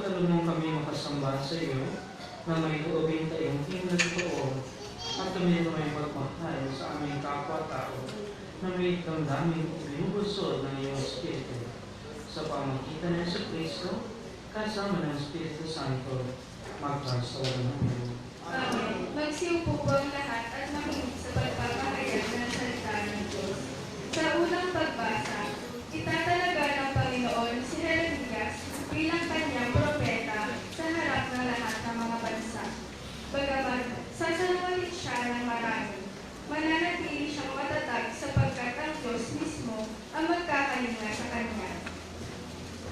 tulungan kami makasamba sa iyo na may loobin tayong pinagtuon at kami na may pagmahal sa aming kapwa-tao na may damdamin binubusod ng iyong Espiritu sa pamagitan ng Yesu Kristo kasama ng Espiritu Santo magpasa ng Panginoon. Amen. Magsiupo po ang lahat at makinig sa pagpapahayag ng salita ng Diyos. Sa unang pagbasa, itatalaga ng Panginoon si Jeremias bilang kanyang propeta sa harap ng lahat ng mga bansa. Bagamat sasalungalit siya ng marami, mananatili siyang matatag sapagkat ang Diyos mismo ang magkakalinga sa kanya.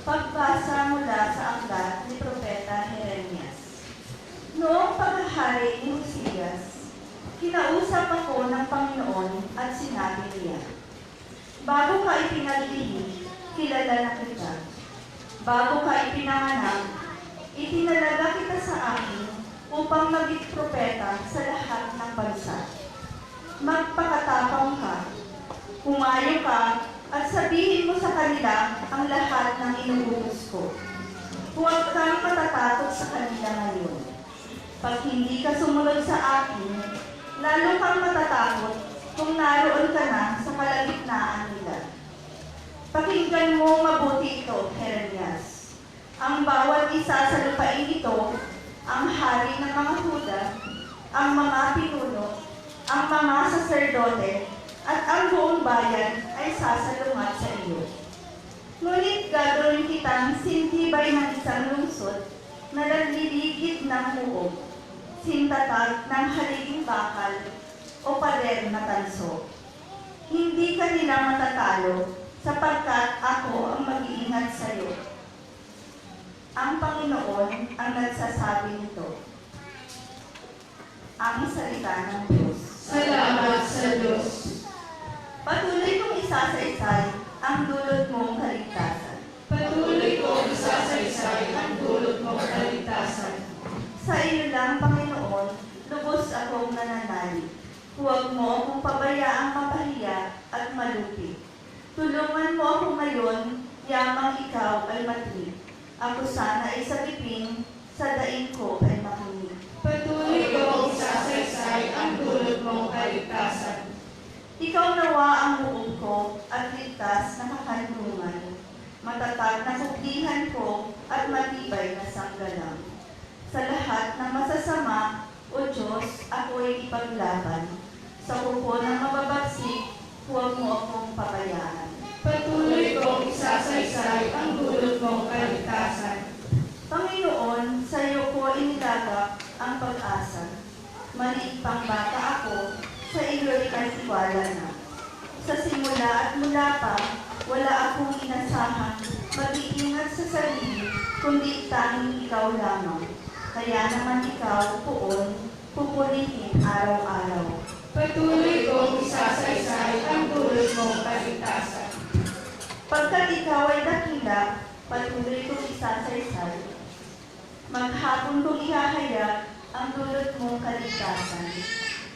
Pagbasa mula sa aklat ni Propeta Jeremias. Noong paghahari ni Josias, kinausap ako ng Panginoon at sinabi niya, bago ka ipinaglihim, kilala na kita. Bago ka ipinanganak, itinalaga kita sa akin upang maging propeta sa lahat ng bansa. Magpakatapang ka, humayo ka, at sabihin mo sa kanila ang lahat ng inuutos ko. Huwag kang matatakot sa kanila ngayon. Pag hindi ka sumunod sa akin, lalo kang matatakot kung naroon ka na sa kalagitnaan nila. Pakinggan mo mabuti ito, Jeremias. Ang bawat isa sa lupain ito, ang hari ng mga Huda, ang mga pinuno, ang mga saserdote, at ang buong bayan ay sasalungat sa iyo. Ngunit gagawin kitang sintibay ng isang lungsod na nagliligid ng muog, sintatag ng haliging bakal o pader na tanso. Hindi ka nila matatalo sapagkat ako ang mag-iingat sa iyo. Ang Panginoon ang nagsasabi nito. Ang salita ng Diyos. Salamat sa Diyos. Patuloy kong isasaysay ang dulot mong kaligtasan. Patuloy kong isasaysay ang dulot mong kaligtasan. Sa iyo lang, Panginoon, lubos akong nananalig. Huwag mo akong pabayaang mapahiya at malupi. Tulungan mo ako ngayon, yamang ikaw ay matri. Ako sana ay sabipin, sa daing ko ay makinig. Patuloy kong isasaysay ang dulot mong kaligtasan. Ikaw nawa ang buong ko at ligtas na kakanlungan. Matatag na kuklihan ko at matibay na sanggalang. Sa lahat ng masasama, O Diyos, ako'y ipaglaban. Sa kuko ng mababagsik, huwag mo akong pabayaan. Patuloy kong isasaysay ang dulot mong kaligtasan. Panginoon, sa iyo ko inilagak ang pag-asa. Maliit pang bata ako, sa iyo'y katiwala na. Sa simula at mula pa, wala akong inasahang mag-iingat sa sarili, kundi tanging ikaw lamang. Kaya naman ikaw, poon, pupurihin araw-araw. Patuloy kong isasaysay ang dulot mong kaligtasan. Pagkat ikaw ay dakila, patuloy kong isasaysay. Maghapon kong ihahayag ang dulot mong kaligtasan.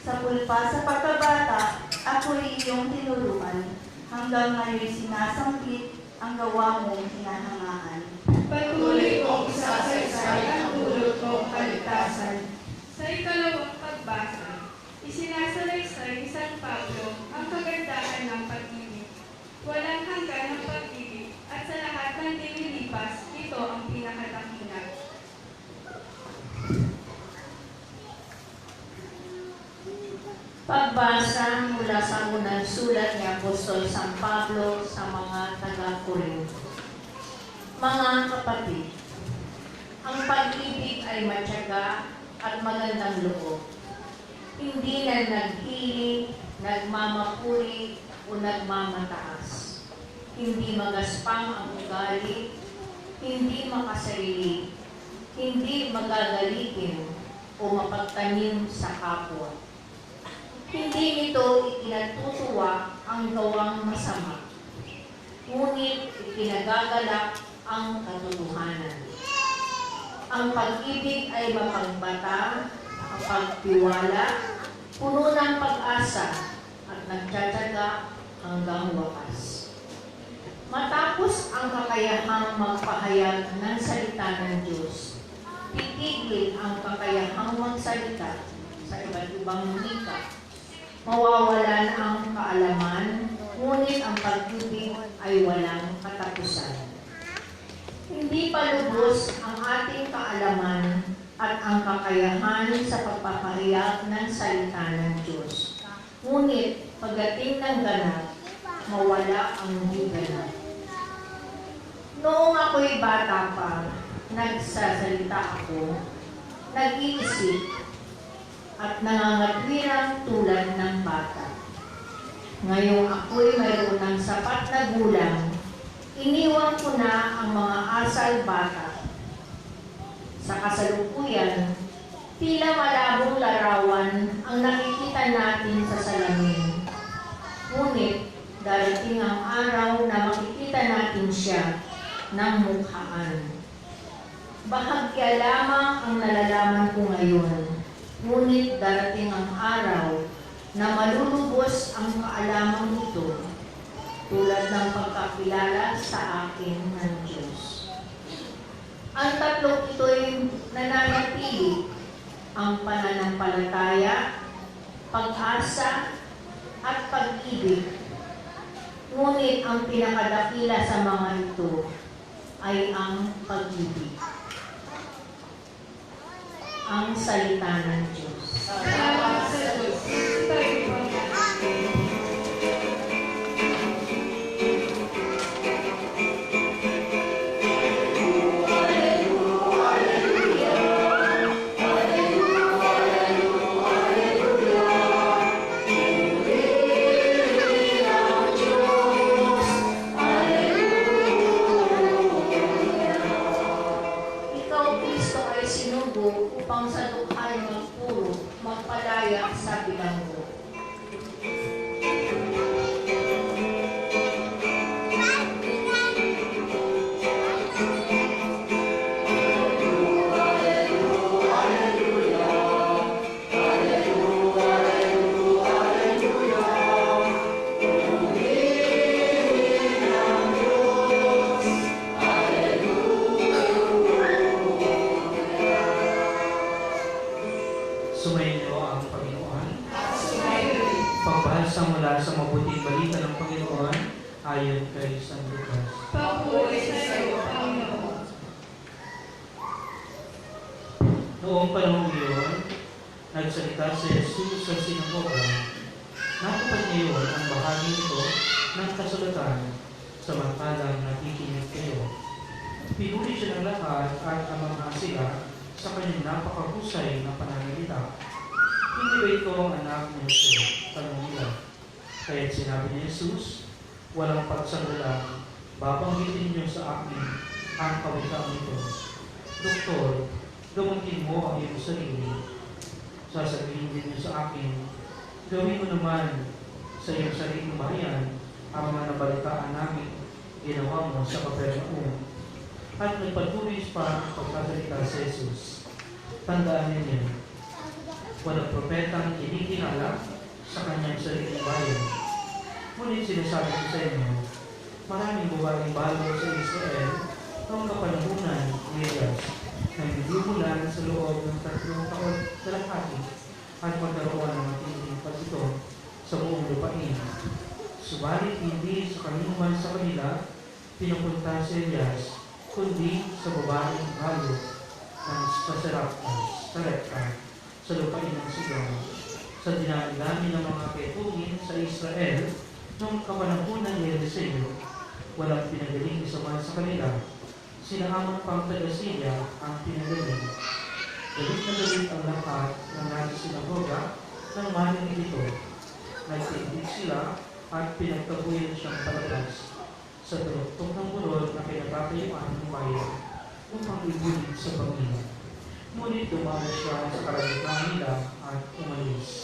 Sa pulpa sa pagkabata, ako'y iyong tinuruan. Hanggang ngayon sinasangkit ang gawa mong hinahangaan. Patuloy kong isasaysay ang dulot mong kaligtasan. Sa ikalawang pagbasa, isinasalaysay ni San Pablo ang kagandahan ng pag-ibig. Walang hanggan ng pag-ibig at sa lahat ng dililipas, ito ang pinakadakilat. Pagbasa mula sa unang sulat ni Apostol San Pablo sa mga taga-Corinto. Mga kapatid, ang pag-ibig ay matyaga at magandang loob. Hindi na naghiling, nagmamapuri o nagmamataas. Hindi magaspang ang ugali, hindi makasarili, hindi magagalitin o mapagtanim sa kapwa. Hindi ito ikinatutuwa ang gawang masama, ngunit ikinagagalak ang katotohanan. Ang pag-ibig ay mapagbata, mapagtiwala, puno ng pag-asa at nagtataga hanggang wakas. Matapos ang kakayahang magpahayag ng salita ng Diyos, titigil ang kakayahang magsalita sa iba't ibang wika. Mawawalan ang kaalaman, ngunit ang pag-ibig ay walang katapusan. Hindi pa lubos ang ating kaalaman at ang kakayahan sa pagpapahayag ng salita ng Diyos. Ngunit pagdating ng ganap, mawala ang hindi ganap. Noong ako'y bata pa, nagsasalita ako, nag-iisip, at nangangatwirang tulad ng bata. Ngayong ako'y mayroon ng sapat na gulang, iniwan ko na ang mga asal bata. Sa kasalukuyan, tila malabong larawan ang nakikita natin sa salamin. Ngunit, darating ang araw na makikita natin siya ng mukhaan. Bahagya lamang ang nalalaman ko ngayon, ngunit darating ang araw na malulubos ang kaalaman nito tulad ng pagkakilala sa akin ng Diyos. Ang tatlong ito'y nananatili, ang pananampalataya, pag-asa, at pag-ibig. Ngunit ang pinakadakila sa mga ito ay ang pag-ibig. Ang salita ng Diyos. Salamat sa Diyos. Tayo po natin. Ikaw, Kristo, ay sinugo upang sa dukhay magpuro, magpalaya sa bilanggo. Sumainyo ang Panginoon. Pagbasa mula sa mabuting balita ng Panginoon ayon kay San Lucas. Papuri sa iyo, Panginoon. Noong panahon iyon, nagsalita si Jesus sa sinagoga. Natupad ngayon ang bahagi ito ng kasulatan, samantalang nakikinig kayo. Pinuri siya ng lahat at amang sila sa kanyang napakahusay na pananalita. Hindi ba ito ang anak ni Jose? Tanong nila. Kaya't sinabi ni Jesus, walang pagsandalan, babanggitin niyo sa akin ang kawitang ito. Doktor, gamitin mo ang iyong sarili. Sasabihin din niyo sa akin, gawin mo naman sa iyong sariling bayan ang mga nabalitaan namin ginawa mo sa Capernaum. At nagpatuloy pa ang pagkasalita sa Jesus. Tandaan ninyo, walang propetang kinikilala sa kanyang sariling bayan. Ngunit sinasabi ko sa inyo, maraming babaeng balo sa Israel noong kapanahunan ni Elias na binubulan sa loob ng 3 taon kalahati at magkaroon ng matinding pagito sa buong lupain. Subalit hindi sa kanuman sa kanila pinupunta si Elias, kundi sa babaeng balo ng Sarepta sa lupain ng Sidon. Sa dinami ng mga ketugin sa Israel noong kapanahunan ni Eliseo, walang pinagaling isa man sa kanila. Sinaamang pang taga-Syria ang pinagaling. Galit na galit ang lahat ng nasa sinagoga nang marinig ito. Nagtindig sila at pinagtabuyan siyang palabas sa tulok ng burol na pinagpapayuan ng bayan upang ibulit sa Panginoon. Ngunit dumalo siya sa kalagitnaan nila at umalis.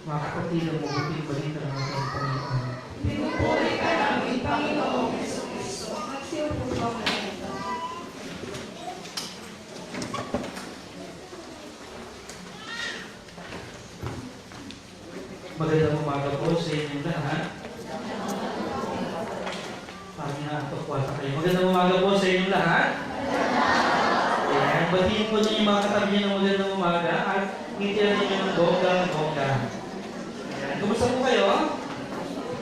Mga kapatid, ang mabuting balita ng ating Panginoon. Pinupuri ka namin, Panginoong Jesucristo. Magsiupo po kayo. Magandang umaga po sa inyong lahat. magpakwata kayo. Magandang umaga po sa inyong lahat. Ayan, batiin po niyo yung mga katabi niyo ng magandang umaga at ngitian niyo ng bonggang-bongga. Ayan, kumusta po kayo?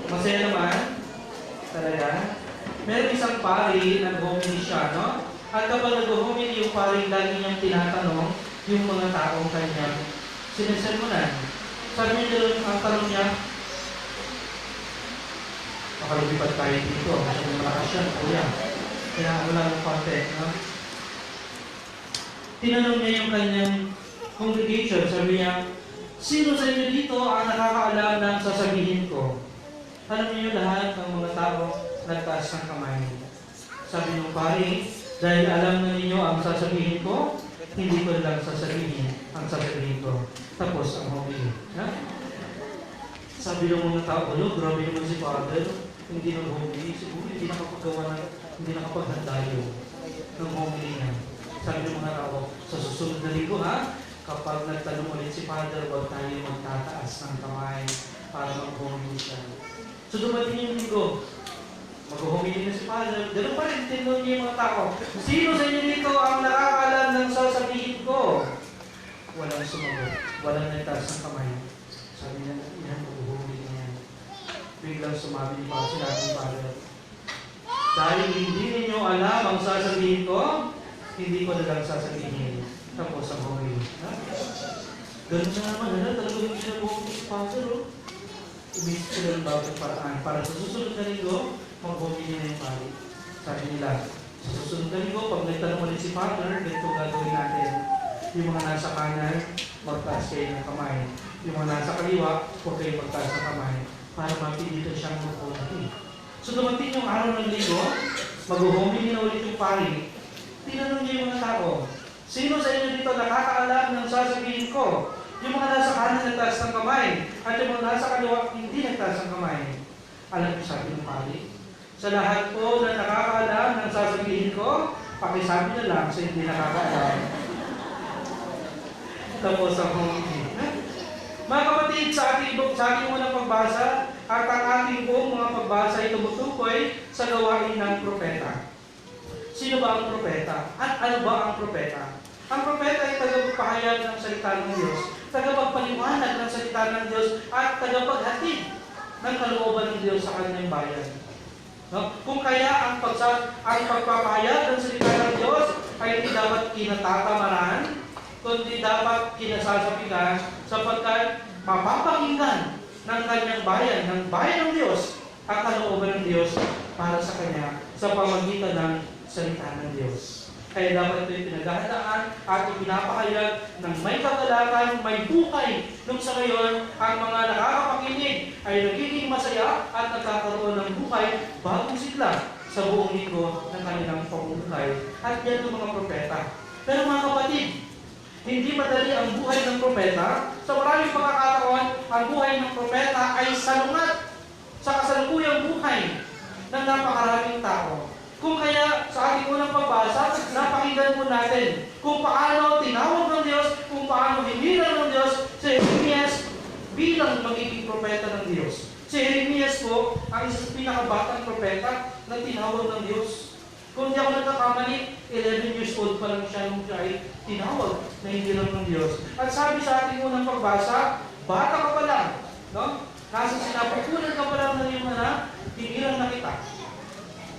Masaya naman? Talaga? Meron isang pari, nag-homily siya, no? At kapag nag-homily yung pari, lagi niyang tinatanong yung mga taong kanyang sinasermonan. Sabi niya doon, ang tanong niya, makalupipad tayo dito. Masyadong malakas yan, kuya. Kaya wala ng konti, no? Tinanong niya yung kanyang congregation. Sabi niya, sino sa inyo dito ang nakakaalam ng sasabihin ko? Alam niyo lahat ng mga tao nagtaas ng kamay. Sabi ng pari, dahil alam na ninyo ang sasabihin ko, hindi ko lang sasabihin ang sasabihin ko. Tapos ang homily. Sabi ng mga tao, grabe naman si Father. Hindi ng homily, siguro hindi hindi nakapaghanda yun ng homily niya. Sabi ng mga tao, sa susunod na linggo kapag nagtanong ulit si Father, huwag tayo magtataas ng kamay para mag-homily siya. So dumating yung linggo, mag-homily na si Father, ganoon pa rin, tinanong niya yung mga tao, sino sa inyo dito ang nakakaalam ng sasabihin ko? Walang sumagot, walang nagtaas ng kamay. Sabi niya, yan, mag-homily na yan. Biglang sumabi ni Father, dahil hindi ninyo alam ang sasabihin ko, hindi ko na lang sasabihin. Tapos ang homily. Ganun na naman, talaga yung sinabuhan ni Father, umisip sila ng bagong paraan para sa susunod na linggo, mag-homily na yung pari. Sabi nila, sa susunod na linggo, pag nagtanong ulit si Father, ganito gagawin natin. Yung mga nasa kanan, magtaas kayo ng kamay. Yung mga nasa kaliwa, huwag kayo magtaas ng kamay para mapilitan siyang mag-homily. So dumating yung araw ng linggo, mag-homily na ulit yung pari. Tinanong niya yung mga tao, sino sa inyo dito nakakaalam ng sasabihin ko? Yung mga nasa kanan nagtaas ng kamay at yung mga nasa kaliwa hindi nagtaas ng kamay. Alam niyo sabi ng pari, sa lahat po na nakakaalam ng sasabihin ko, pakisabi na lang sa hindi nakakaalam. Tapos ang homily. Mga kapatid, sa ating unang pagbasa at ang ating buong mga pagbasa ay tumutukoy sa gawain ng propeta. Sino ba ang propeta? At ano ba ang propeta? Ang propeta ay tagapagpahayag ng salita ng Diyos, tagapagpaliwanag ng salita ng Diyos, at tagapaghatid ng kalooban ng Diyos sa kanyang bayan. No? Kung kaya ang pagpapahayag ng salita ng Diyos ay hindi dapat kinatatamaan, kundi dapat kinasasapigan sapagkat mapapakinggan ng kanyang bayan, ng bayan ng Diyos, ang kalooban ng Diyos para sa kanya sa pamagitan ng salita ng Diyos. Kaya dapat ito'y pinaghahandaan at ipinapahayag ng may kagalakan, may buhay. Nung sa ngayon, ang mga nakakapakinig ay nagiging masaya at nagkakaroon ng buhay bagong sigla sa buong linggo ng kanilang pamumuhay. At yan ang mga propeta. Pero mga kapatid, hindi madali ang buhay ng propeta. Sa maraming pagkakataon, ang buhay ng propeta ay salungat sa kasalukuyang buhay ng napakaraming tao. Kung kaya sa ating unang pagbasa, napakinggan po natin kung paano tinawag ng Diyos, kung paano hinilang ng Diyos si Jeremias bilang magiging propeta ng Diyos. Si Jeremias po ang isa sa pinakabatang propeta na tinawag ng Diyos. Kung di ako nagkakamali, 11 years old pa lang siya nung siya ay tinawag na hinilang ng Diyos. At sabi sa ating unang pagbasa, bata ka pa lang, no? Nasa sinapakulan ka pa lang ng iyong anak, hinilang na kita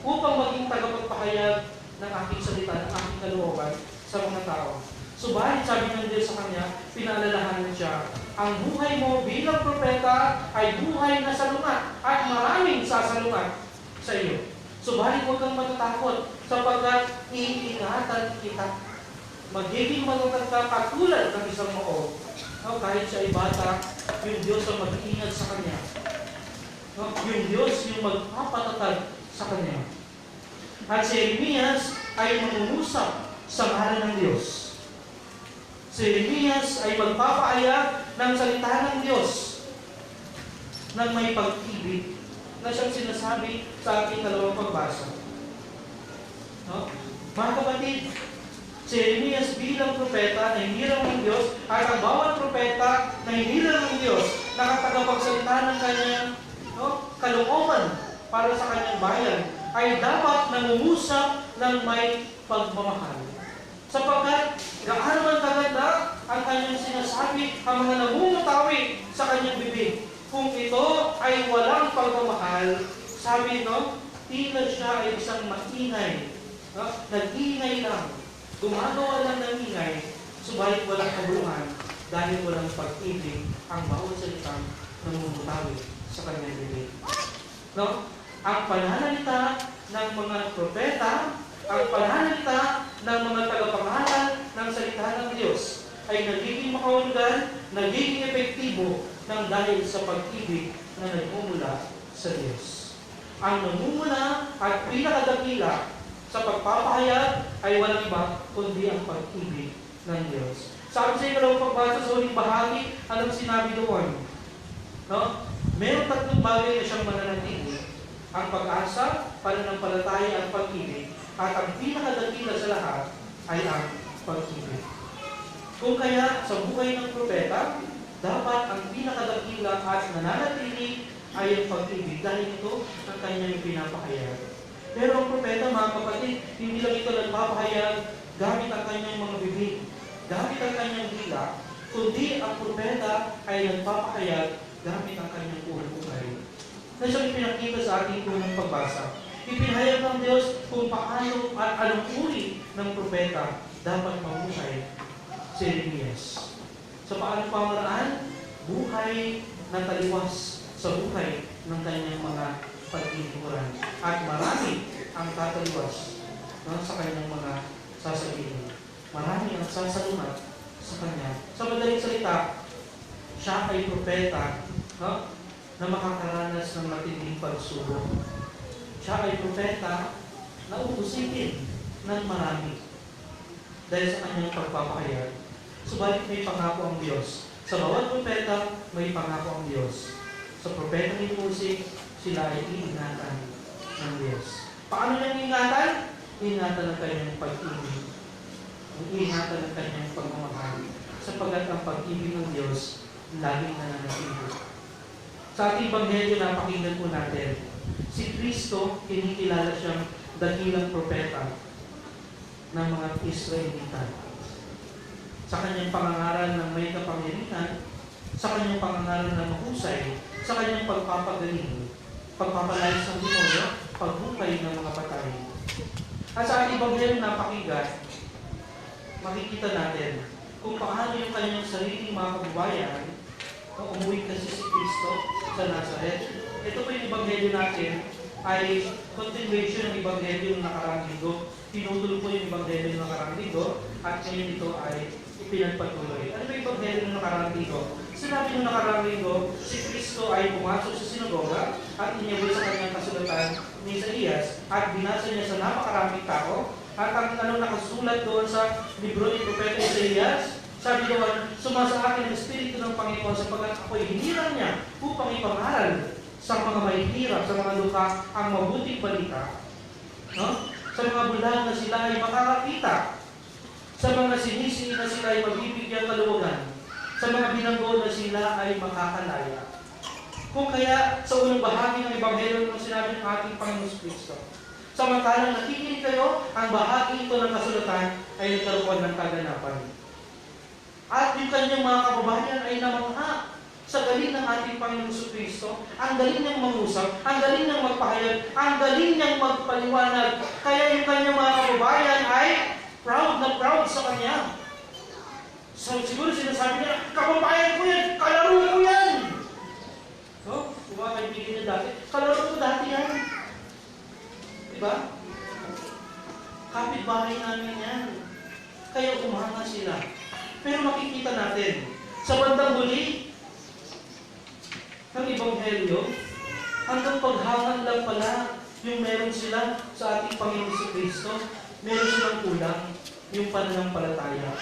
upang maging tagapagpahayag ng aking salita, ng aking kalooban sa mga tao. Subalit, sabi ng Diyos sa kanya, pinaalalahanan siya, ang buhay mo bilang propeta ay buhay na salungat at maraming sasalungat sa iyo. Subalit, huwag kang matatakot sapagkat iingatan kita. Magiging matatag ka katulad ng isang Mao. No, kahit siya ay bata, yung Diyos ang mag-iingat sa kanya. No, yung Diyos yung magpapatatag sa kanya. At si Jeremias ay mangungusap sa ngalan ng Diyos. Si Jeremias ay magpapahayag ng salita ng Diyos ng may pag-ibig na siyang sinasabi sa ating dalawang pagbasa. No? Mga kapatid, si Jeremias bilang propeta na hinilang ng Diyos at ang bawat propeta na hinilang ng Diyos nakatagapagsalita ng kanyang kalooban para sa kanyang bayan ay dapat nangungusap ng may pagmamahal. Sapagkat gaano man kaganda ang kanyang sinasabi, ang mga namumutawi sa kanyang bibig. Kung ito ay walang pagmamahal, sabi tila siya ay isang maingay. Nag-ingay lang. Gumagawa lang ng ingay, subalit walang kabuluhan dahil walang pag-ibig ang bawat salitang namumutawi sa kanyang bibig. Ang pananalita ng mga propeta, ang pananalita ng mga tagapangaral ng salita ng Diyos ay nagiging makahulugan, nagiging epektibo ng dahil sa pag-ibig na nagmumula sa Diyos. Ang namumula at pinakadakila sa pagpapahayag ay walang iba kundi ang pag-ibig ng Diyos. Sabi sa ikalawang pagbasa sa huling bahagi, anong sinabi doon? Meron tatlong bagay na siyang mananatili. Ang pag-asa, pananampalataya at pag-ibig. At ang pinakadakila sa lahat ay ang pag-ibig. Kung kaya sa buhay ng propeta, dapat ang pinakadakila at nananatili ay ang pag-ibig dahil ito ang kanyang pinapahayag. Pero ang propeta, mga kapatid, hindi lang ito nagpapahayag gamit ang kanyang mga bibig, gamit ang kanyang dila, kundi ang propeta ay nagpapahayag gamit ang kanyang buhay. Na siyang ipinakita sa ating unang pagbasa. Ipinahayag ng Diyos kung paano at anong uri ng propeta dapat mamuhay si Jeremias. Sa paano pamaraan? Buhay na taliwas sa buhay ng kanyang mga pagtituran. At marami ang tataliwas sa kanyang mga sasabihin. Marami ang sasalunat sa kanya. Sa madaling salita, siya ay propeta na makakaranas ng matinding pagsubok. Siya ay propeta na uusitin ng marami dahil sa kanyang pagpapahayag. Subalit may pangako ang Diyos. Sa bawat propeta, may pangako ang Diyos. Sa propeta ni Moses, sila ay iingatan ng Diyos. Paano niyang ingatan? Ingatan ng kanyang pag-ibig. Ingatan ng kanyang pagmamahal. Sapagkat ang pag-ibig ng Diyos laging nananatili. Sa ating Ebanghelyo, napakinggan po natin, si Kristo, kinikilala siyang dakilang propeta ng mga Israelita. Sa kanyang pangangaral ng may kapangyarihan, sa kanyang pangangaral ng mahusay, sa kanyang pagpapagaling, pagpapalayas ng demonyo, paghukay ng mga patay. At sa ating Ebanghelyo napakinggan, makikita natin kung paano yung kanyang sariling mga kababayan nung umuwi kasi si Kristo sa Nazareth. Ito po yung Ebanghelyo natin ay continuation ng Ebanghelyo ng nakarang linggo. Pinutol po yung Ebanghelyo ng nakarang linggo at ngayon ito ay ipinagpatuloy. Ano ba yung Ebanghelyo ng nakarang linggo? Sinabi ng nakarang linggo, si Kristo ay pumasok sa sinagoga at inyabot sa kanyang kasulatan ni Isaías at binasa niya sa napakaraming tao. At ang nakasulat doon sa libro ni Propeta Isaías, sabi doon, sumasa akin ang Espiritu ng Panginoon sapagkat ako'y hinirang niya upang ipangaral sa mga mahihirap, sa mga luka, ang mabuting balita. Sa mga bulag na sila ay makakakita. Sa mga sinisi na sila ay mabibigyan kaluwagan. Sa mga binanggo na sila ay makakalaya. Kung kaya, sa unang bahagi ng Ebanghelyo ng sinabi ng ating Panginoon Kristo, samantalang nakikinig kayo, ang bahagi ito ng kasulatan ay nagkaroon ng kaganapan. At yung kanyang mga kababayan ay namangha sa galing ng ating Panginoon Kristo. Ang galing niyang mangusap, ang galing niyang magpahayag, ang galing niyang magpaliwanag. Kaya yung kanyang mga kababayan ay proud na proud sa kanya. So, siguro sinasabi niya, kababayan ko yan, kalaro ko yan. Diba, kaibigan niya dati, kalaro ko dati yan. Diba? Kapit-bahay namin yan. Kaya umanga sila. Pero makikita natin, sa bandang huli ng Ebanghelyo, hanggang paghangan lang pala yung meron sila sa ating Panginoon si Kristo, meron silang kulang, yung pananampalataya.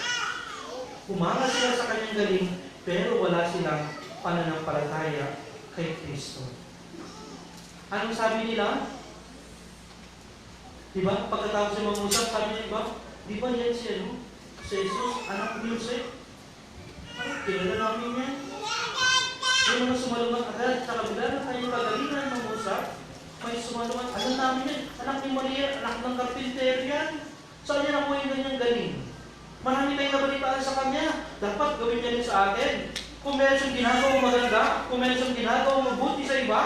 Umanga sila sa kanyang galing, pero wala silang pananampalataya kay Kristo. Anong sabi nila? Diba? Pagkatapos siya mag-usap, sabi niya, diba yan si Jesus, anak ni Jose? Kilala namin yan. Yung mga sumalungat agad sa kabila ng kanyang kagalingan ng usap, May sumaluman. Alam namin yan. Anak ni Maria, anak ng karpintero yan. Saan niya nakuha yung ganyang galing? Marami tayong nabalitaan sa kanya. Dapat gawin niya rin sa atin. Kung meron siyang ginagawang maganda, kung meron siyang ginagawang mabuti sa iba,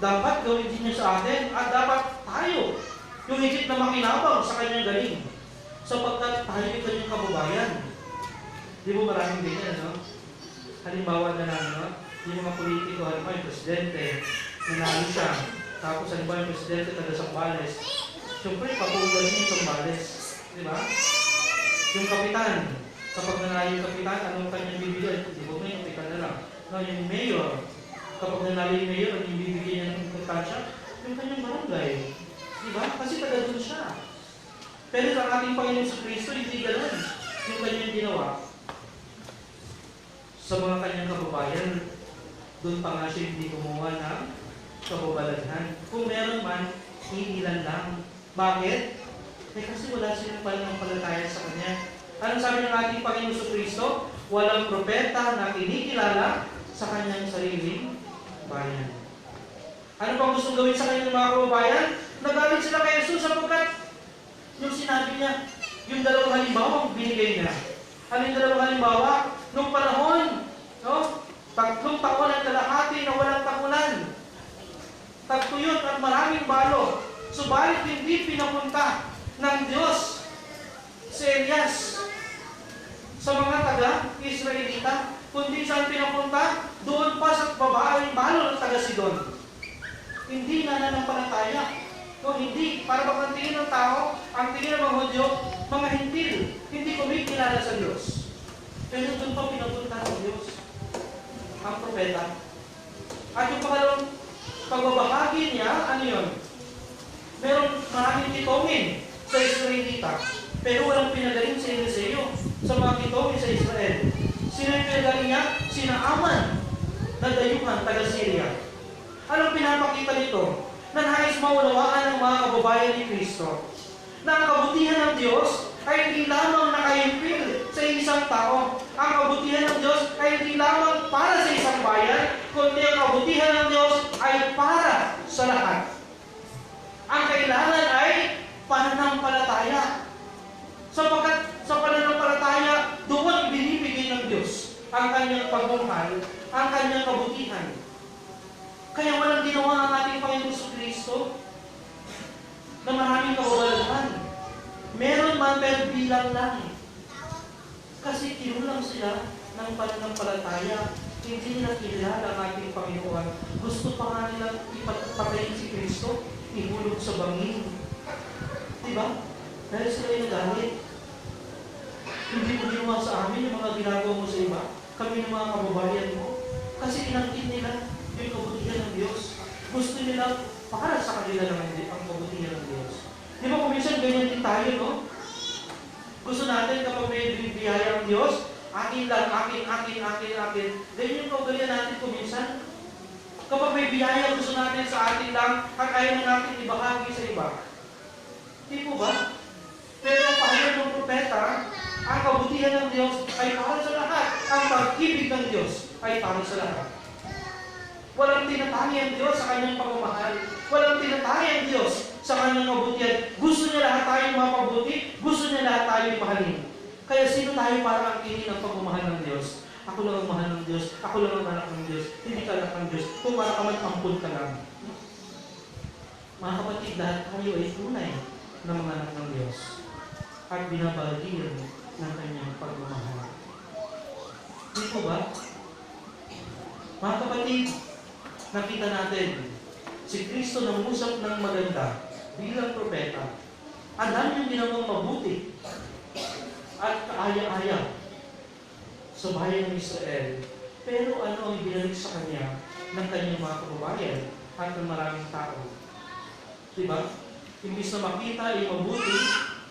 dapat gawin din niya sa atin. At dapat tayo, yung higit na makinabang sa kanyang galing. Sapagkat tayo yung kanyang kababayan. Di mo maraming ganyan, no? Halimbawa na lang, no? Yung mga politiko, halimbawa yung presidente, nanalo siya. Tapos halimbawa yung presidente taga Sambales. Siyempre, papugal niya yung Sambales. Di ba? Yung kapitan, kapag nanalo yung kapitan, anong kanyang bibigyan? Di ba may kapitan na lang. No, yung mayor, kapag nanalo yung mayor, anong bibigyan niya ng importansya? Yung kanyang barangay. Di ba? Kasi taga doon siya. Pero sa ating Panginoon sa Kristo, hindi ganoon. Yung kanyang ginawa sa mga kanyang kababayan, doon pa nga siya hindi kumuha ng kababalaghan. Kung meron man, iilan lang. Bakit? Eh kasi wala silang pananampalataya sa Kanya. Anong sabi ng ating Panginoon sa Kristo? Walang propeta na kinikilala sa Kanyang sariling bayan. Ano pang gusto gawin sa kanyang mga kababayan? Nagalit sila kay Jesus sapagkat yung sinabi niya, yung dalawang halimbawa binigay niya. Ano yung dalawang halimbawa? Nung panahon, no? 3 taon at kalahati na walang takulan. Tagtuyot at maraming balo. Subalit hindi pinapunta ng Diyos si Elias sa mga taga-Israelita, kundi saan pinapunta? Doon pa sa babaeng balo ng taga-Sidon. Hindi nananampalataya. No, hindi. Para bang ang tingin ng tao, ang tingin ng mga Hudyo, mga hintil, hindi kumikilala sa Diyos. Pero doon pa pinapunta ng Diyos ang propeta. At yung pangalawang pagbabahagi niya, ano yun? Meron maraming kitongin sa Israelita, pero walang pinagaling sa Eliseo sa mga kitongin sa Israel. Sino yung pinagaling niya? Sina Aman na dayuhan taga-Syria. Anong pinapakita nito? Na nais maunawaan ng mga kababayan ni Kristo na ang kabutihan ng Diyos ay hindi lamang nakahimpil sa isang tao. Ang kabutihan ng Diyos ay hindi lamang para sa isang bayan, kundi ang kabutihan ng Diyos ay para sa lahat. Ang kailangan ay pananampalataya. Sapagkat sa pananampalataya, doon binibigay ng Diyos ang kanyang pagmamahal, ang kanyang kabutihan. Kaya walang ginawa ang ating Panginoon sa Kristo na maraming kababalaghan. Meron man, pero bilang lang. Kasi kinulang sila ng pananampalataya. Hindi nila kilala ang ating Panginoon. Gusto pa nga nila ipatayin si Kristo, ihulog sa bangin. Diba? Dahil sila yung nagalit. Hindi mo ginawa sa amin yung mga ginagawa mo sa iba. Kami ng mga kababayan mo. Kasi inangkin nila yung kabutihan ng Diyos. Gusto nila para sa kanila naman ang kabutihan ng Diyos. Di ba kung minsan ganyan din tayo, no? Gusto natin kapag may biyaya ng Diyos, akin lang, akin. Ganyan yung kaugalian natin kung minsan. Kapag may biyaya, gusto natin sa atin lang, at ayaw na natin ibahagi sa iba. Di po ba? Pero ang pahayag ng propeta, ang kabutihan ng Diyos ay para sa lahat. Ang pag-ibig ng Diyos ay para sa lahat. Walang tinatangi ang Diyos sa kanyang pagmamahal. Walang tinatangi ang Diyos sa kanyang kabutihan. Gusto niya lahat tayong mapabuti. Gusto niya lahat tayong mahalin. Kaya sino tayo para ang tingin ng pagmamahal ng Diyos? Ako lang ang mahal ng Diyos. Ako lang ang anak ng Diyos. Hindi ka anak ng Diyos. Kung para ka man, ampun ka lang. Mga kapatid, lahat tayo ay tunay na mga anak ng Diyos. At binabagian ng kanyang pagmamahal. Hindi po ba? Mga kapatid, nakita natin, si Kristo nangusap ng maganda bilang propeta. Alam yung ginawang mabuti at kaaya-aya sa bayan ng Israel. Pero ano ang ibinalik sa kanya ng kanyang mga kababayan at ng maraming tao? Diba? Imbis na makita ay mabuti,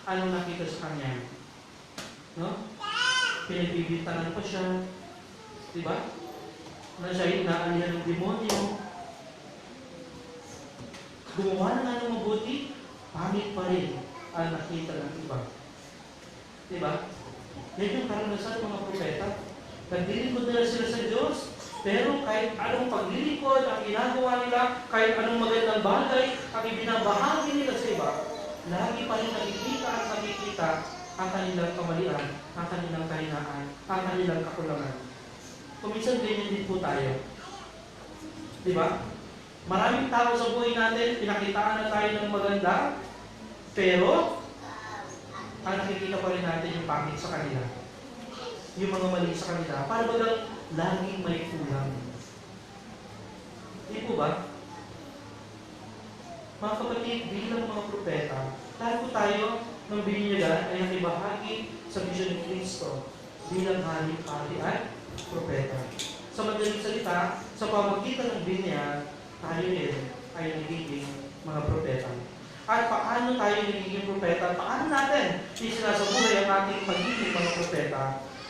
ano nakita sa kanya? No? Pinagbibintangan pa siya. Diba? Na siya ay inaalihan ng demonyo. Gumawa na nga ng mabuti, pangit pa rin ang nakita ng iba. Diba? Yan yung karanasan ng mga propeta. Nagdilikod nila sila sa Diyos, Pero kahit anong paglilingkod ang ginagawa nila, kahit anong magandang bagay ang ibinabahagi nila sa iba, lagi pa rin nakikita at nakikita ang kanilang kamalian, ang kanilang kahinaan, ang kanilang kakulangan. Kuminsan ganyan din po tayo. Di ba? Maraming tao sa buhay natin, pinakitaan na tayo ng maganda, pero ang nakikita pa rin natin yung pangit sa kanila. Yung mga mali sa kanila. Para bagang laging may kulang. Di po ba? Mga kapatid, bilang mga propeta, tayo tayo ng binyagan ay nakibahagi sa misyon ni Kristo bilang hari-hari at propeta. Sa madaling salita, sa pamagitan ng binyag, tayo rin ay nagiging mga propeta. At paano tayo nagiging propeta? Paano natin isinasabuhay ang ating pagiging mga propeta?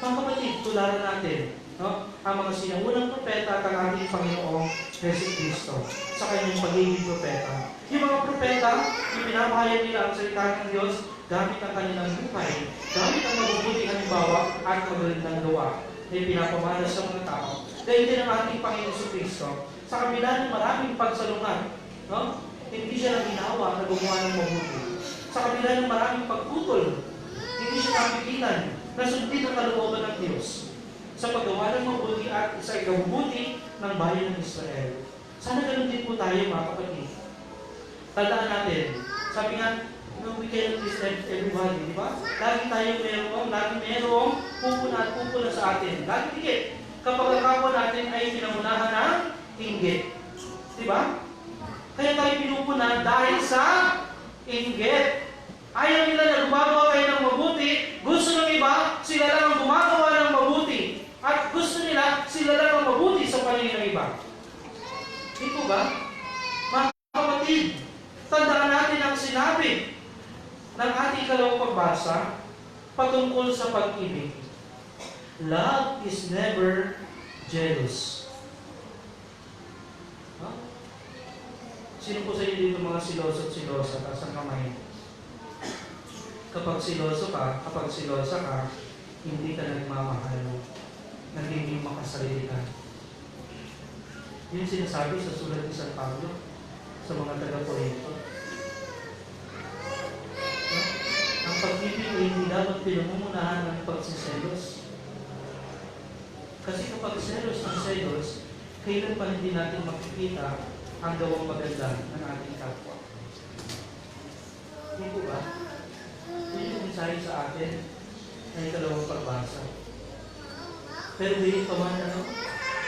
Mga kapatid, tularan natin ang mga sinaunang propeta at ang ating Panginoong Jesucristo sa kanyang pagiging propeta. Yung mga propeta, ipinapahayag nila ang salita ng Diyos gamit ang kanilang buhay, gamit ang mabubuting halimbawa at magandang gawa na ipinapamana sa mga tao. Dahil din ang ating Panginoong Jesucristo, sa kabila ng maraming pagsalungan, hindi siya naginawa na gumawa ng mabuti. Sa kabila ng maraming pagputol, hindi siya napigilan na sundin ang kalooban ng Diyos sa paggawa ng mabuti at sa ikabubuti ng bayan ng Israel. Sana ganun din po tayo, mga kapatid. Tandaan natin, sabi nga, we cannot please everybody, di ba? Lagi merong pupuna at pupuna sa atin. Lagi higit. Kapag ang kapwa natin ay pinamunahan ng inggit. Di ba? Kaya tayo pinupuna dahil sa inggit. Ayaw nila na gumagawa kayo ng mabuti. Gusto ng iba, sila lang ang gumagawa ng mabuti. At gusto nila, sila lang ang mabuti sa paningin ng iba. Di po ba? Mga kapatid, tandaan natin ang sinabi ng ating ikalawang pagbasa patungkol sa pag-ibig. Love is never jealous. Sino po sa inyo dito mga siloso at silosa at sa kamay? Kapag silosa ka, hindi ka nagmamahal. Nagiging makasarili ka. Yun sinasabi sa sulat ni San Pablo sa mga taga-Corinto. Ang pag-ibig ay hindi dapat pinamumunahan ng pagsiselos. Kasi kapag selos ng selos, kailan pa hindi natin makikita ang gawang maganda ng ating kapwa. Hindi po ba? Yun yung mensahe sa atin na ikalawang pagbasa. Pero hindi pa man,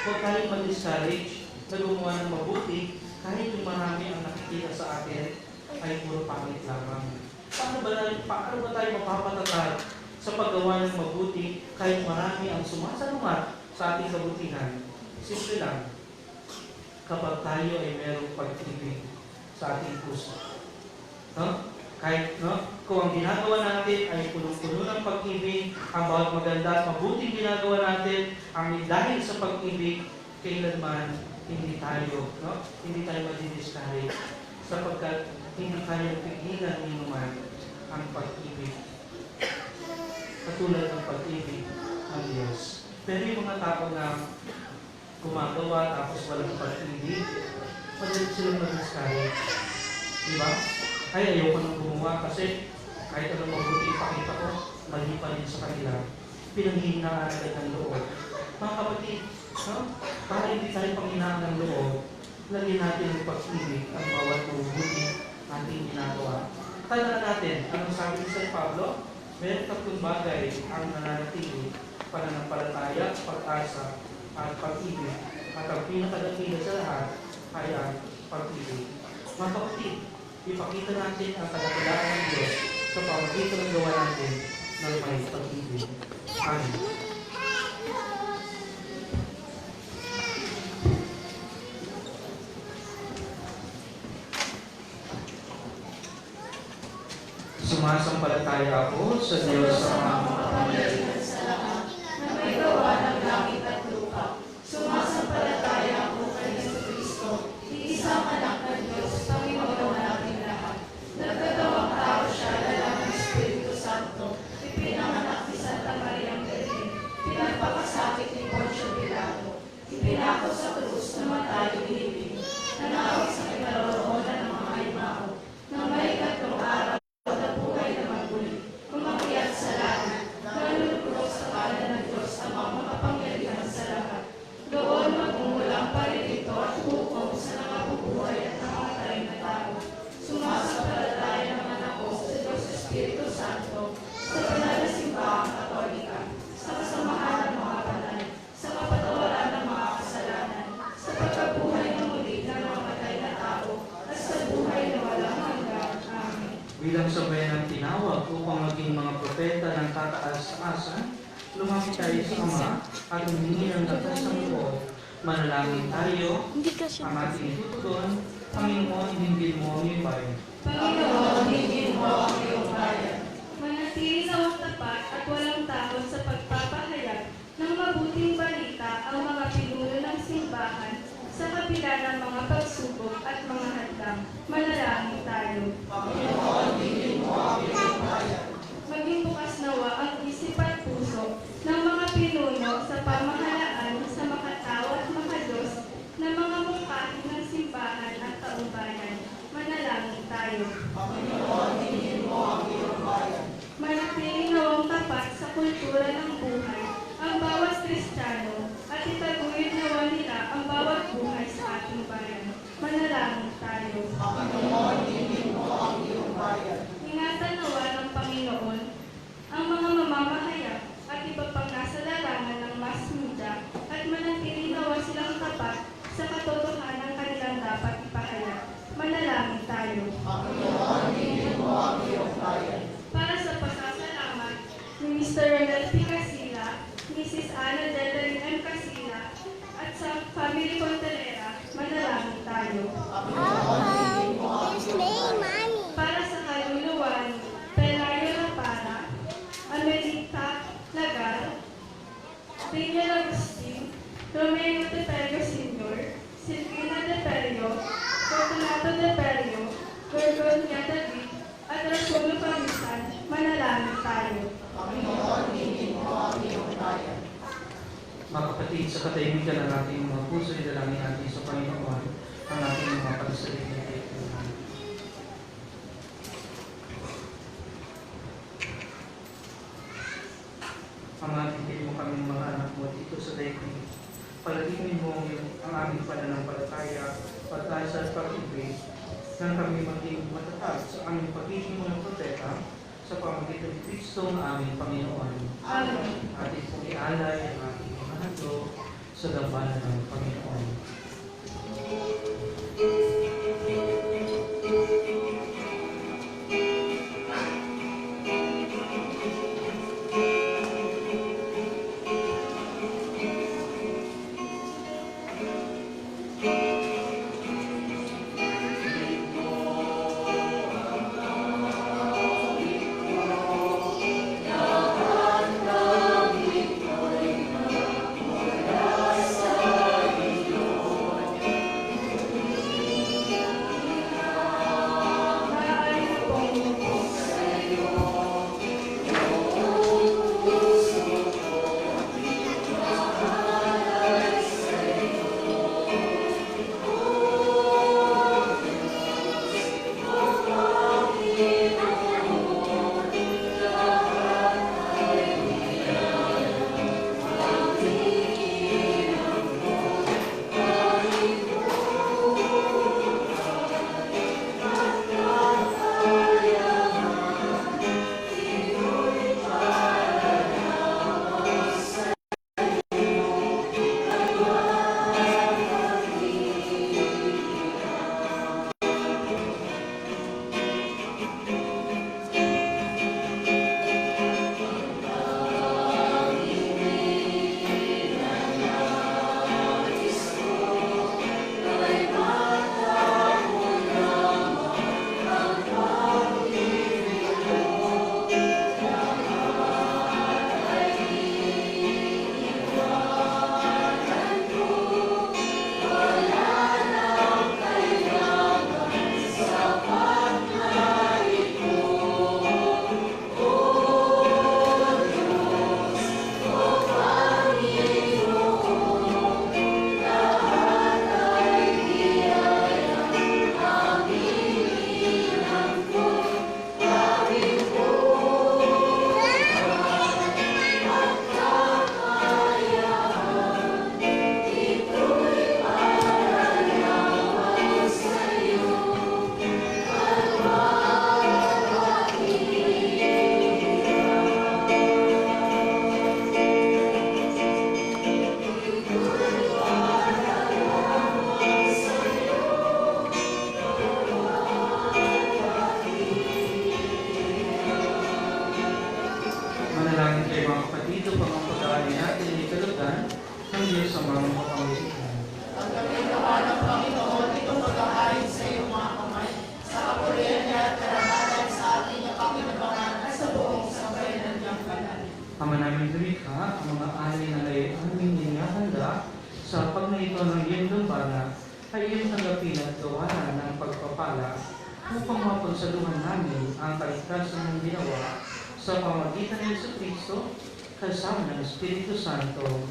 huwag tayong mag-discourage na gumawa ng mabuti kahit yung marami ang nakikita sa atin ay puro pangit lamang. Paano ba tayo mapapatatag sa paggawa ng mabuti kahit marami ang sumasalungat sa ating kabutihan? Simple lang. Kapag tayo ay merong pag-ibig sa ating puso. Kung ang ginagawa natin ay punong-puno ng pag-ibig, ang bawat maganda at mabuting ginagawa natin, ang dahil sa pag-ibig, kailanman hindi tayo madi-discourage sapagkat hindi tayo pigilan ni naman ang pag-ibig. Katulad ng pag-ibig ng Diyos. Pero yung mga tao na gumagawa tapos walang pag-ibig, madali silang mag-discourage. Diba? Ay, ayoko nang gumawa kasi kahit anong mabuti ipakita ko, mali pa rin sa kanila. Pinanghihinaan agad ng loob. Mga kapatid, para hindi tayo panghinaan ng loob, lagyan natin ng pag-ibig ang bawat mabuti ating ginagawa. Tandaan natin, anong sabi ni San Pablo? Meron tatlong bagay ang nananatili: pananampalataya, pag-asa, at pag-ibig. At ang pinakadakila sa lahat ay ang pag-ibig. Mga kapatid, ipakita natin ang kalagalaan ng Diyos sa pamagitan ng gawa natin ng may pag-ibig. Amen. Sumasampalataya ako sa Diyos sa mga makapangyarihan sa lahat na may gawa ng langit at lupa. Sumasampalataya ako kay Jesucristo, iisang anak ng Diyos, Panginoon natin lahat. Nagkatawang tao siya, lalaki ng Espiritu Santo, ipinanganak ni Santa Maria Virgen, pinagpakasakit ni Poncio Pilato, ipinakasakit Lumapit tayo sa Ama at humingi ng lakas ng loob. Manalangin tayo, ang ating itutugon, Panginoon, hindi mo ang iyong bayan. Panginoon, hingin mo ang iyong bayan. Manatili na huwag tapat at walang takot sa pagpapahayag ng mabuting balita ang mga pinuno ng simbahan sa kabila ng mga pagsubok at mga hadlang. Manalangin tayo. Panginoon, hingin mo ang iyong bayan. Maging bukas nawa ang isip at puso ng mga pinuno sa pamahalaan sa makatao at makadiyos na mga mungkahi ng simbahan at taumbayan. Manalangin tayo. Panginoon, hingin mo ang iyong bayan. Manatiling nawang tapat sa kultura ng buhay ang bawat Kristiyano at itaguyod nawa nila ang bawat buhay sa ating bayan. Manalangin tayo. Panginoon, hingin mo ang iyong bayan. Ingatan nawa ng Panginoon ang mga mamamahayag at iba pang nasa larangan ng mass media at manatili nawa silang tapat sa katotohanan kanilang dapat ipahayag. Manalangin tayo. Panginoon, hingin mo ang iyong bayan. Para sa pasasalamat ni Mr. Ronald P. Casilla, Mrs. Ana Delrin M. Casilla, at sa family Contelera, manalangin tayo. Panginoon, hingin mo ang iyong bayan. Para sa kaluluwa ni Pelayo Rapara, Amelita Lagar, Daniel Agustin, Romeo de Perio Sr., Silvina de Perio, Fortunato de Perio, Gorgonia David, at Rasulo Pamisan, manalangin tayo. Panginoon, hingin mo ang iyong bayan. Mga kapatid, sa katahimikan ng ating mga puso, idalangin natin sa Panginoon ang ating mga pagsalit na kailangan. Ang ating mo kami mga anak mo dito sa daigdig. Palagingin mo ang aming pananampalataya, pag-asa at pag-ibig, nang kami maging matatag sa aming pagiging mga propeta sa pamagitan ni Kristo na aming Panginoon. Amen. Ating pong ialay ang ating mga handog sa labanan ng Panginoon. Panginoon, ng Diyos sa mga makapangyarihan. Ang ginawa ng Panginoon, ito pag-ahayin sa iyong mga kamay. Sa kapurihan niya at karapatan sa ating niya pakinabangan at sa buong sambayanan niyang banal. Ama namin lumikha, ang mga alay na lay aming inihahanda sa pagnaito ng iyong lumbana ay iyong tanggapin at gawanan ng pagpapala upang mapagsaluhan namin ang kaligtasan ng ginawa sa pamagitan ng Yesu Kristo kasama ng Espiritu Santo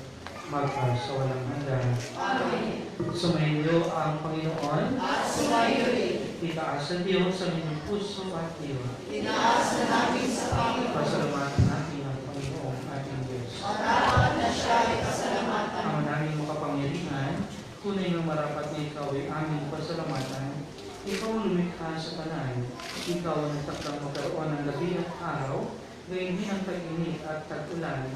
magpasawalang hanggan. Amen. Sumainyo ang Panginoon, At sumayo rin. itaas sa Diyos sa inyong puso at diwa. Tinaas na namin sa Panginoon. Pasalamatan natin ang Panginoon ating Diyos. Marapat na siya ay pasalamatan. Ama naming makapangyarihan, tunay ng marapat na ikaw ay aming pasalamatan. Ikaw ang lumikha sa kanan. Ikaw ang nagtakdang magkaroon ng gabi at araw, gayon din ang tag-init at tag-ulan.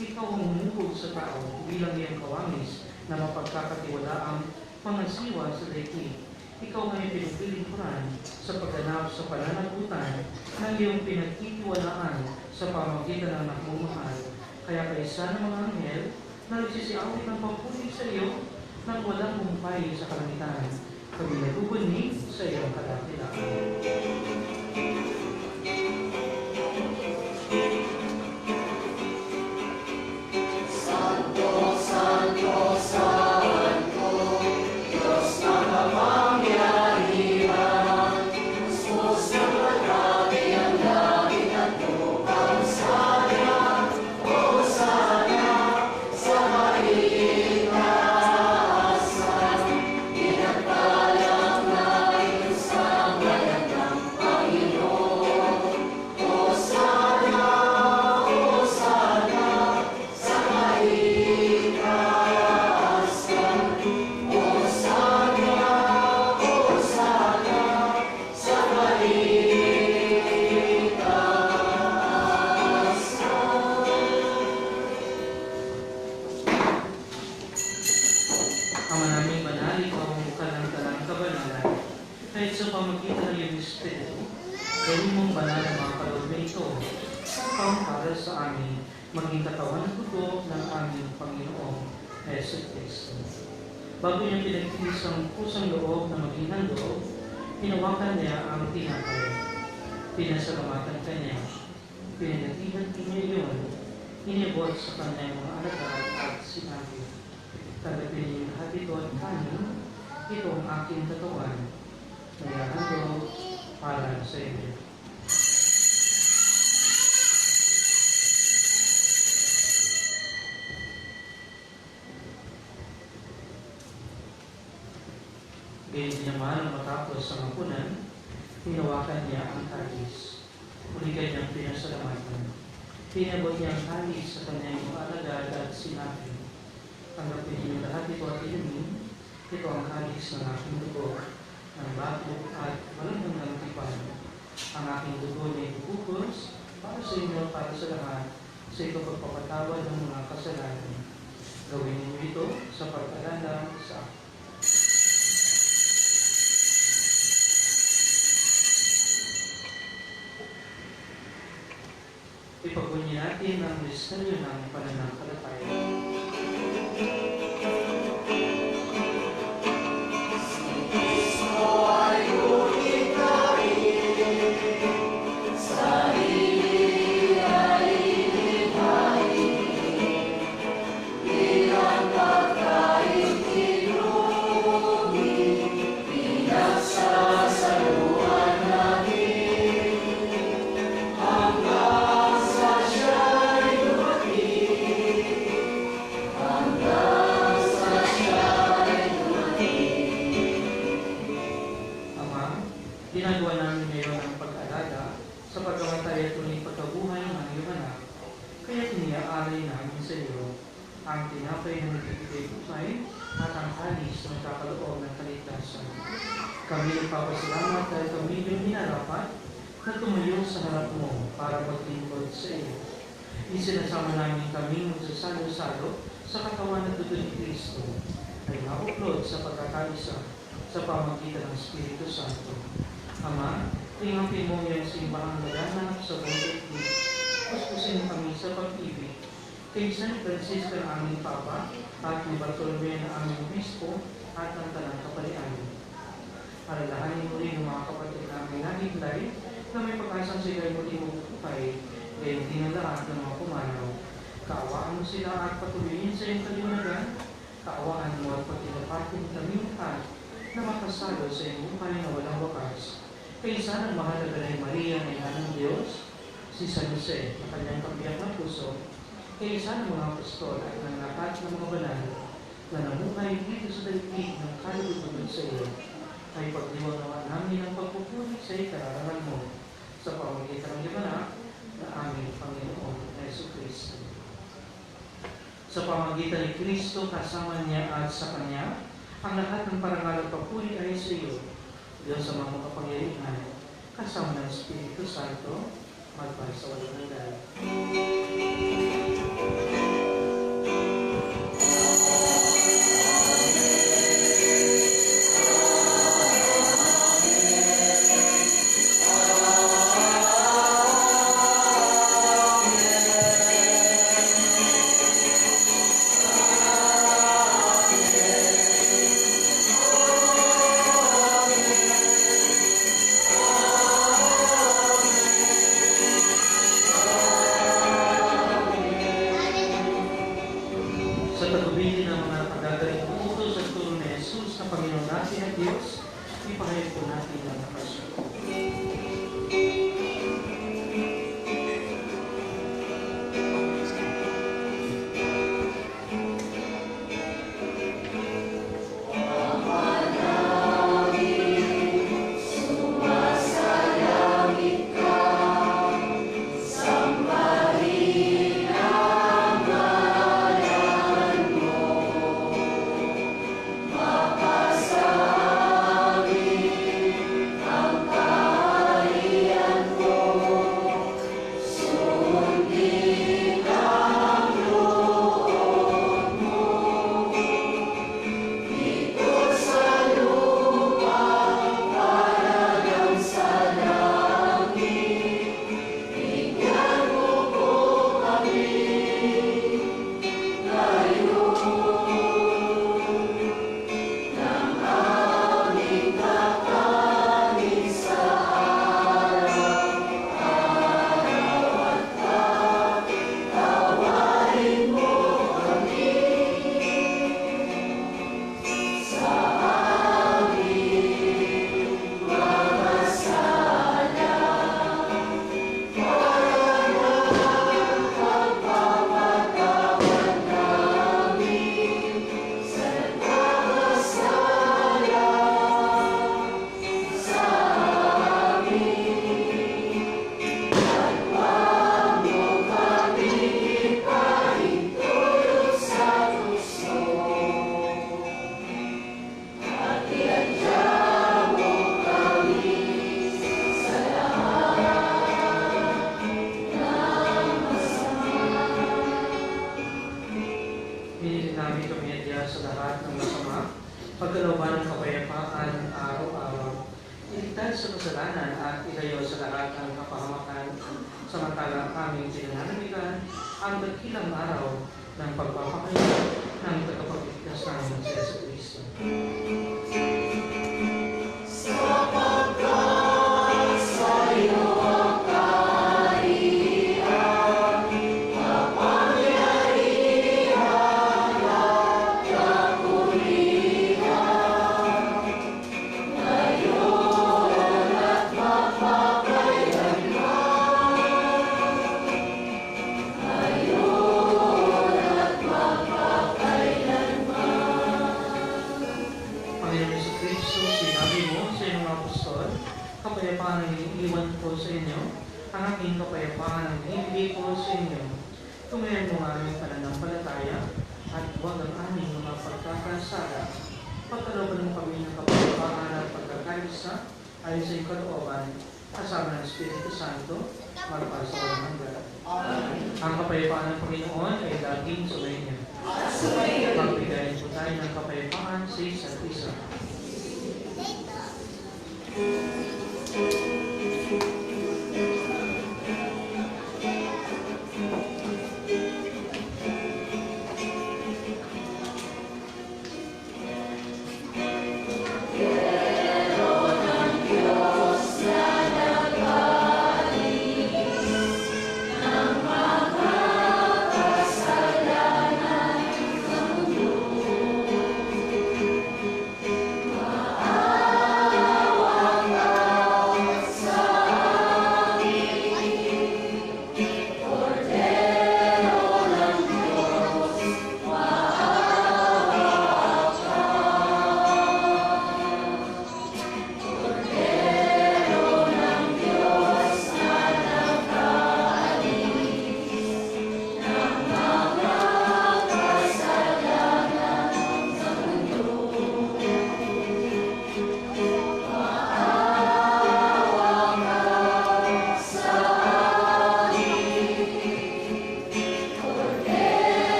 Ikaw ang humubog sa tao bilang iyong kawangis na mapagkakatiwalaang pangasiwa sa daigdig. Ikaw ngayon pinagpilingkuran sa pagganap sa pananagutan ng iyong pinagtitiwalaan sa pamagitan ng anak mong mahal. Kaya kaisa ng mga anghel na nagsisiawit ng pagpulig sa iyo nang walang humpay sa kalangitan. Kami nagugunig sa iyong kadakilaan. Ama namin banal, ikaw ang bukal ng talang kabanalan. Kahit sa pamagitan ng iyong Espiritu, gawin mong banal ang mga kaloob na ito upang para sa amin maging katawan at dugo ng aming Panginoong Yesu Kristo. Bago niya pinagtiis ang pusang loob na maging handog, hinawakan niya ang tinapay. Pinasalamatan kanya. Pinagtihan niya iyon. Inibot sa kanyang mga alagad at sinabi, "Tanggapin niyo lahat ito at kanin, ito ang aking katawan, na ihahandog para sa inyo." Gayon din naman matapos ang hapunan, hinawakan niya ang kalis. Muli kanyang pinasalamatan. Pinabot niya ang kalis sa kanyang mga alagad at sinabi, "Tanggapin niyo lahat ito at inumin. Ito ang kalis ng aking dugo, ng bago at walang hanggang tipan. Ang aking dugo na ibubukos para sa inyo, para sa lahat, sa ito pagpapatawad ng mga kasalanan. Gawin niyo ito sa pag-alala sa akin." Ipagpunyi natin ang misteryo ng pananampalataya. Ginagawa namin ngayon ang pag-alaga sa pagkamatay at tuloy pagkabuhay ng iyong anak. Kaya iniaalay namin sa iyo ang tinapay na nagbibigay buhay at ang kalis na nagkakaloob ng kaligtasan. Kami nagpapasalamat dahil kami yung hinarapat na tumayo sa harap mo para maglingkod sa iyo. Isinasama namin kami magsasalo-salo sa katawan at dugo ni Kristo ay mauklod sa pagkakaisa sa pamagitan ng Espiritu Santo. Ama, tingapin mo yung simbahang laganap sa buong daigdig. Puspusin kami sa pag-ibig kay San Francisco ang aming Papa, at ni Bartolome na aming Obispo, at ang Tanang Kapalian. Alalahanin mo rin ang mga kapatid namin nahiglay na may pag-asang sila ay muling mabubuhay, gayon din ang lahat ng mga pumanaw. Kaawaan mo sila at patuloyin sa iyong kaliwanagan. Kaawaan mo at pagtinapatin kami lahat na makasalo sa iyong buhay na walang wakas. Kaysa ng mahalaga na Maria na ina ng Diyos, si San Jose na kanyang kabiyak na puso, kaysa ng mga apostol at ng lahat ng mga banal na namuhay dito sa daigdig ng kalulugan sa iyo, ay pagdiwagawa namin ang pagpupuri sa ikararangan mo sa pamamagitan ng liwanag na aming Panginoon na Jesucristo. Sa pamamagitan ni Kristo, kasama niya at sa Kanya, ang lahat ng parangal at papuri ay sa iyo, Diyos sa mga kapangyarihan, kasama ng Espiritu Santo, magpahal sa walang hanggan. Sa tagubilin ng mga pagdadaling utos at turo ni Jesus na Panginoon natin at Diyos, ipahayag po natin ang nakasya. Pinilit namin kumedya sa lahat ng masama, pagkalooban ng kapayapaan araw-araw, iligtas sa kasalanan at ilayo sa lahat ng kapahamakan, samantalang aming pinananamigan ang dakilang araw ng pagpapakaya ng tagapagligtas namin sa Jesucristo. Panginoon Jesucristo, sinabi mo sa iyong mga apostol, kapayapaan ang iniiwan ko sa inyo, ang aking kapayapaan ang inibigay ko sa inyo. Tumayan mo ang aming pananampalataya at huwag ang aming mga pagkakasala. Pagkalooban mo kami ng kapayapaan at pagkakaisa ayon sa iyong kalooban, kasama ng Espiritu Santo, magpahal sa walang hanggan. Ang kapayapaan ng Panginoon ay laging sumainyo. Magbigayin po tayo ng kapayapaan sa isa't isa.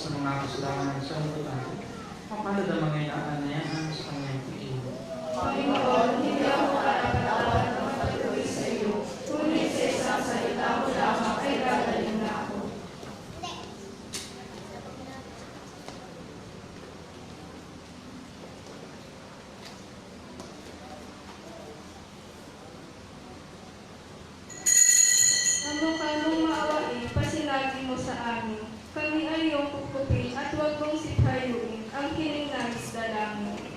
sa mga kasalanan sa mulan, mapalad ang mga inaanayaan sa kanyang piling. Panginoon, hindi ako makakapatawad ng patuloy sa iyo, ngunit sa isang salita mo lamang ay gagaling na ako. Ano-kanong maawain, pasinagi mo sa amin. Kami ay iyong kukupin at huwag mong siphayuin ang kininais dalangin.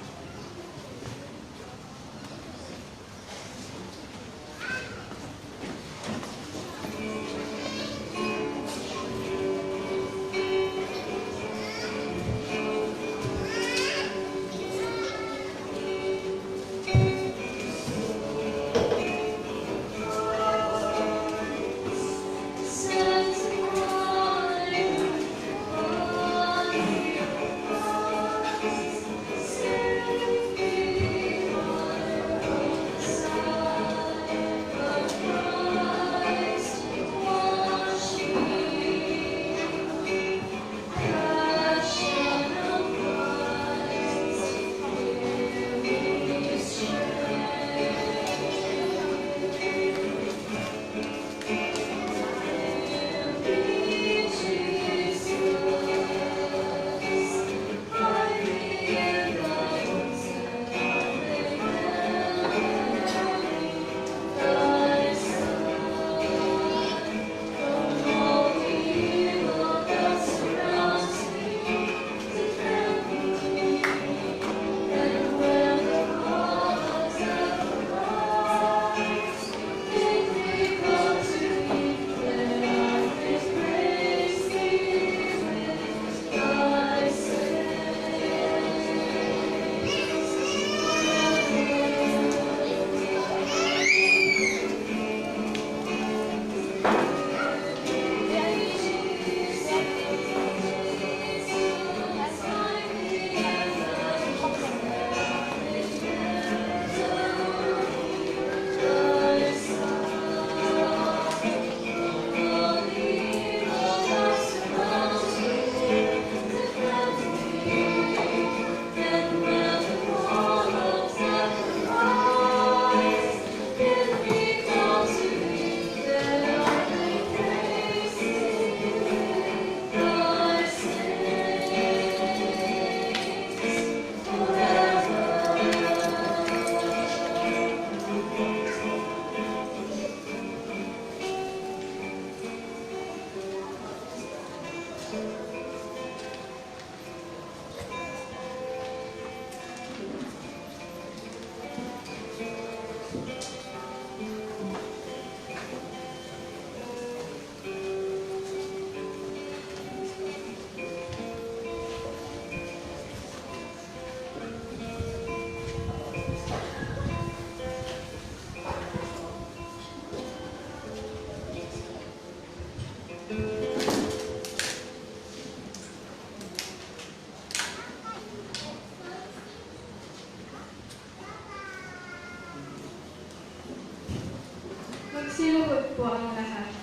Magsiluhod po ang lahat.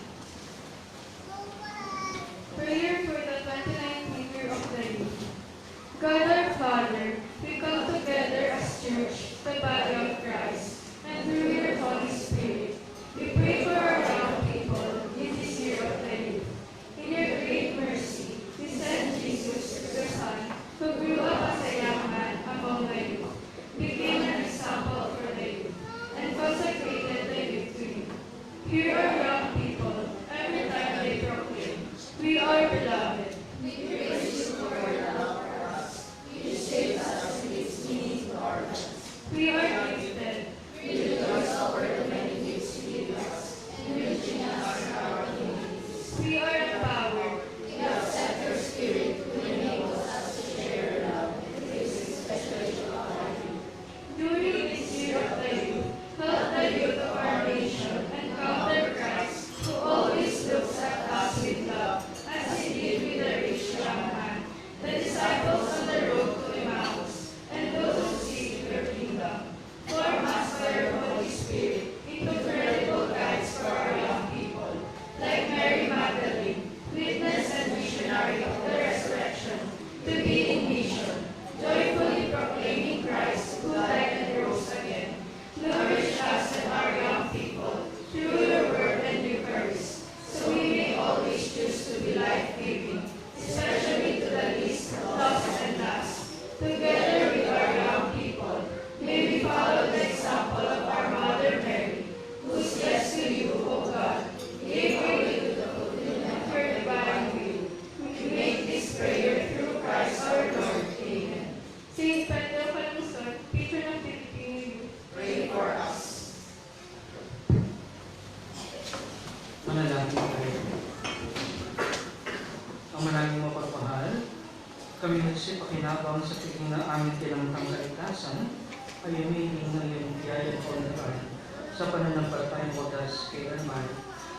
Prayer for the 29th year of the youth. God our Father, we come together as church, the body of Christ, and through your Holy Spirit, we pray for our young people in this year of the youth. In your great mercy, you sent Jesus, your Son, who grew up as a young man among the youth, became an example for the youth, and consecrated the youth to you. Hear our young people Kristo'y pakinabang sa piging na aming kinamtang kaligtasan, ay umiling ng iyong biyaya o naran sa pananampalatayang wagas kailanman,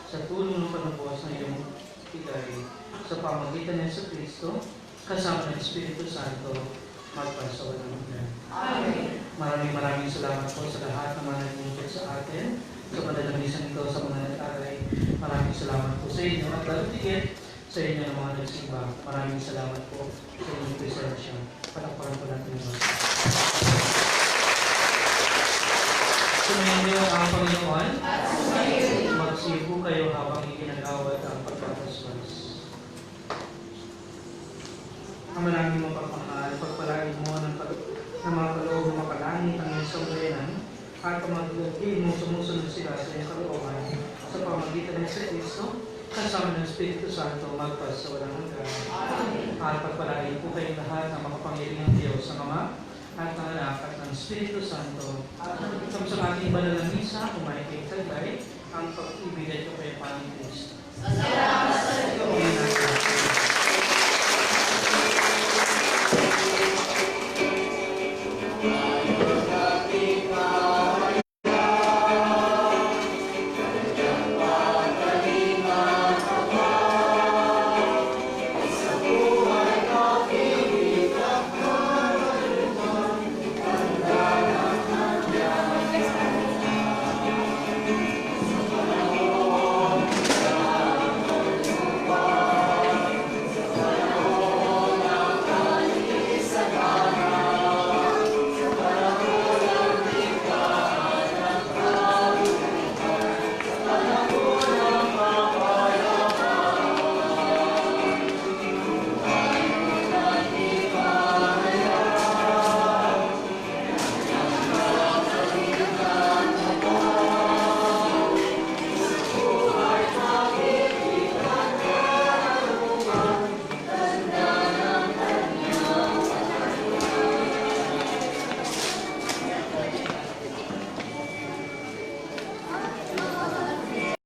sa tulong ng panubos ng iyong bigay, sa pamagitan ng Yesu Kristo, kasama ng Espiritu Santo, magpasawalang hanggan. Amen. Maraming salamat po sa lahat ng mga nag-iingat sa atin, sa panalamisan ito sa mga nag-aray. Maraming salamat po sa inyo at lalo tigit sa inyo ng mga nagsimba. Maraming salamat po sa inyong presensya. Palakpakan po natin ang mga. Sumayin niyo ang Panginoon. Magsipo kayo habang iginagawad ang pagkakaswas. Ang maraming mapagmahal, pagpalain mo ng mga kaloob na makalangit ang iyong sambayanan at pamagiging mo sumusunod sila sa iyong kalooban sa pamagitan ng sa Kristo, kasama ng Espiritu Santo, magpas sa walang hanggan. At pagpalain po kayong lahat ng makapangyarihang Diyos ng Ama at ng Anak at ng Espiritu Santo. Sa ating banal na misa, kumain kayong taglay ang pag-ibig at kapayapaan ng Kristo. Salamat sa Diyos. Amen.